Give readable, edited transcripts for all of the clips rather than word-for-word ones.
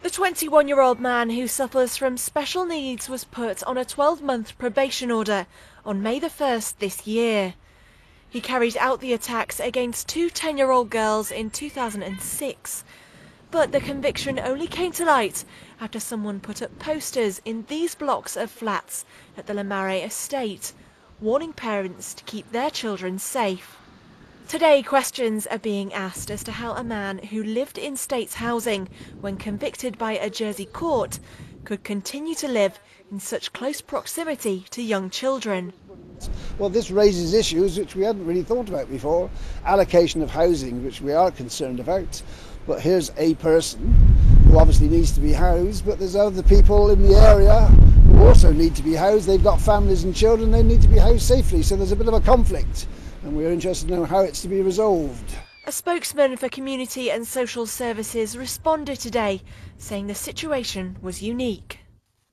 The 21-year-old man who suffers from special needs was put on a 12-month probation order on May the 1st this year. He carried out the attacks against two 10-year-old girls in 2006. But the conviction only came to light after someone put up posters in these blocks of flats at the Lamare estate, warning parents to keep their children safe. Today, questions are being asked as to how a man who lived in States housing when convicted by a Jersey court could continue to live in such close proximity to young children. Well, this raises issues which we hadn't really thought about before. Allocation of housing, which we are concerned about. But here's a person who obviously needs to be housed, but there's other people in the area who also need to be housed. They've got families and children, they need to be housed safely. So there's a bit of a conflict, and we're interested to know how it's to be resolved. A spokesman for Community and Social Services responded today, saying the situation was unique.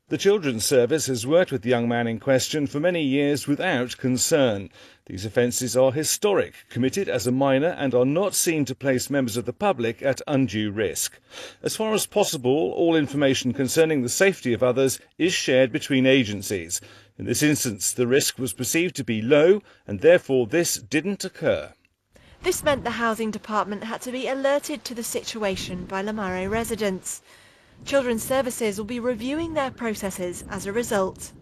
The Children's Service has worked with the young man in question for many years without concern. These offences are historic, committed as a minor, and are not seen to place members of the public at undue risk. As far as possible, all information concerning the safety of others is shared between agencies. In this instance, the risk was perceived to be low, and therefore this didn't occur. This meant the housing department had to be alerted to the situation by Lamare residents. Children's Services will be reviewing their processes as a result.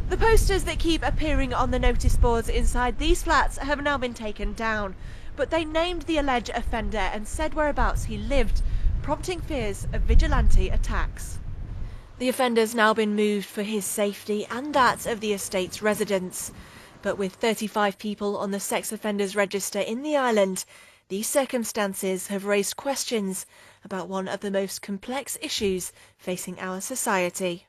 The posters that keep appearing on the notice boards inside these flats have now been taken down, but they named the alleged offender and said whereabouts he lived, prompting fears of vigilante attacks. The offender's now been moved for his safety and that of the estate's residents. But with 35 people on the sex offenders register in the island, these circumstances have raised questions about one of the most complex issues facing our society.